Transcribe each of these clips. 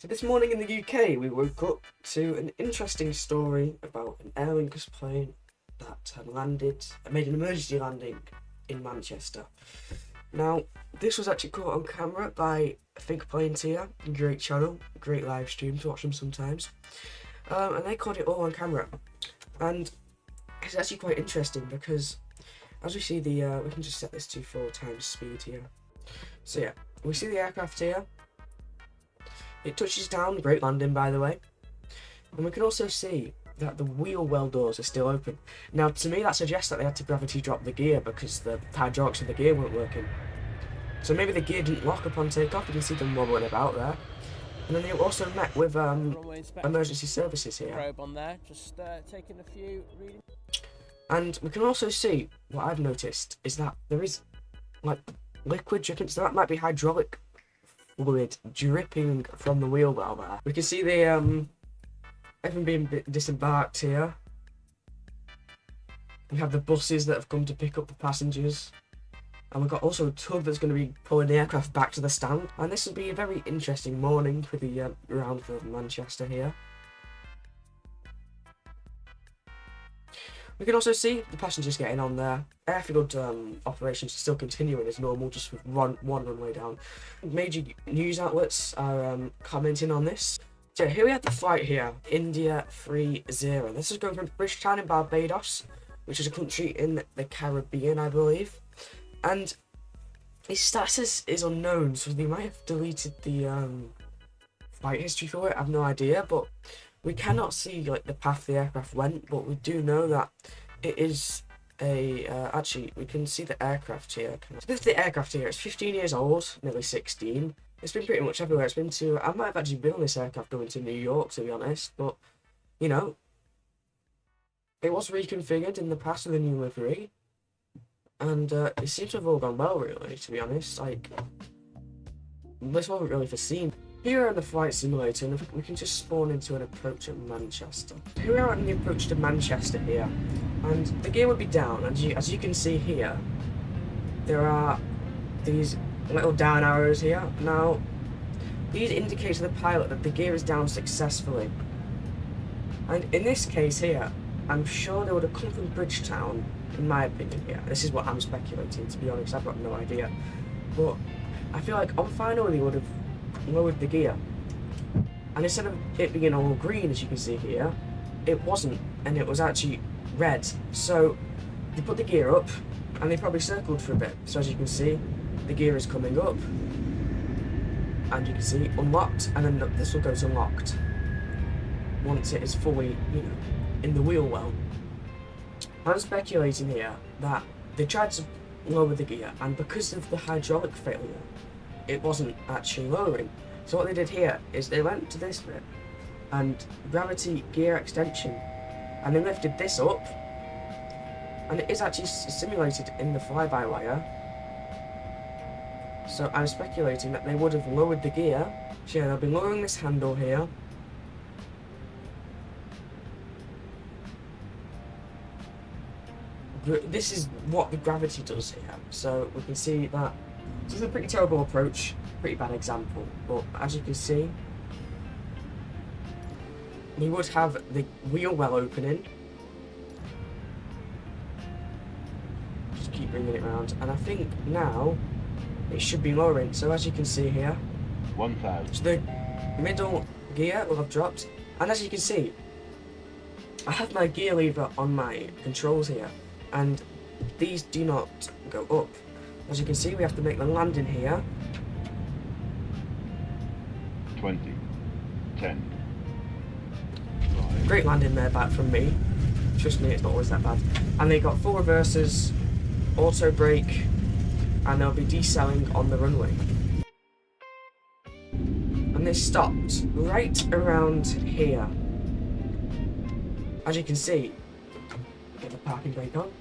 So this morning in the UK, we woke up to an interesting story about an Aer Lingus plane that had made an emergency landing in Manchester. Now, this was actually caught on camera by Think Planes here, a great channel, great live stream to watch them sometimes. And they caught it all on camera. And it's actually quite interesting because, as we see we can just set this to 4 times speed here. So yeah, we see the aircraft here. It touches down, great landing by the way. And we can also see that the wheel well doors are still open. Now to me that suggests that they had to gravity drop the gear because the hydraulics of the gear weren't working. So maybe the gear didn't lock upon takeoff. You can see them wobbling about there. And then they also met with emergency services here. Probe on there, just taking a few readings. And we can also see, what I've noticed, is that there is like liquid dripping, so that might be hydraulic fluid dripping from the wheel well there. We can see the everything being disembarked here. We have the buses that have come to pick up the passengers. And we've got also a tug that's going to be pulling the aircraft back to the stand. And this will be a very interesting morning for the round of Manchester here. We can also see the passengers getting on there. Airfield operations are still continuing as normal, just with one runway down. Major news outlets are commenting on this. So here we have the flight here, India 30. This is going from Bridgetown in Barbados, which is a country in the Caribbean, I believe. And its status is unknown, so they might have deleted the flight history for it. I have no idea, but we cannot see like the path the aircraft went, but we do know that it is a actually we can see the aircraft here. So this is the aircraft here. It's 15 years old, nearly 16. It's been pretty much everywhere. It's been to, I might have actually been on this aircraft going to New York, to be honest, but you know, it was reconfigured in the past with a new livery, and it seems to have all gone well, really, to be honest. Like, this wasn't really foreseen. Here we are in the flight simulator, and we can just spawn into an approach at Manchester. Here we are in the approach to Manchester here, and the gear would be down, and as you can see here, there are these little down arrows here. Now, these indicate to the pilot that the gear is down successfully. And in this case here, I'm sure they would have come from Bridgetown, in my opinion here. This is what I'm speculating, to be honest, I've got no idea. But I feel like on final they would have lowered the gear, and instead of it being all green as you can see here, it wasn't, and it was actually red. So they put the gear up and they probably circled for a bit. So as you can see, the gear is coming up, and you can see unlocked, and then this will go to locked once it is fully, you know, in the wheel well. I'm speculating here that they tried to lower the gear, and because of the hydraulic failure, it wasn't actually lowering. So what they did here is they went to this bit and gravity gear extension, and they lifted this up, and it is actually simulated in the fly-by-wire. So I'm speculating that they would have lowered the gear. So yeah, they'll be lowering this handle here. This is what the gravity does here. So we can see that this is a pretty terrible approach, pretty bad example, but as you can see, we would have the wheel well opening. Just keep bringing it around, and I think now it should be lowering. So as you can see here, 1,000. so the middle gear will have dropped, and as you can see, I have my gear lever on my controls here, and these do not go up. As you can see, we have to make the landing here. 20, 10. Great landing there back from me. Trust me, it's not always that bad. And they got full reversers, auto brake, and they'll be decelling on the runway. And they stopped right around here. As you can see, get the parking brake on.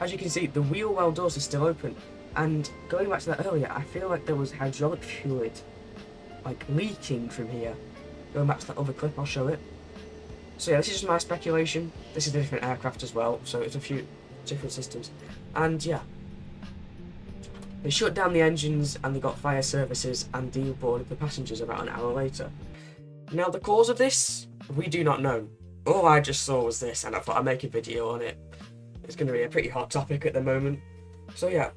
As you can see, the wheel well doors are still open, and going back to that earlier, I feel like there was hydraulic fluid like leaking from here. Going back to that other clip, I'll show it. So yeah, this is just my speculation. This is a different aircraft as well, so it's a few different systems. And yeah, They shut down the engines and they got fire services and deboarded the passengers about an hour later. Now the cause of this, we do not know. All I just saw was this and I thought I'd make a video on it. It's going to be a pretty hot topic at the moment. So yeah.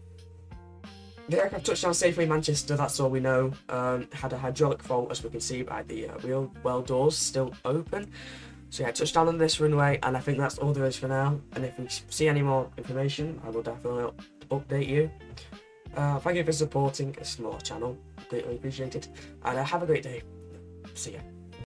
The aircraft touched down safely in Manchester, that's all we know. Had a hydraulic fault, as we can see by the wheel well doors still open. So yeah, touched down on this runway, and I think that's all there is for now. And if we see any more information, I will definitely update you. Thank you for supporting a small channel, greatly appreciated. And have a great day. See ya.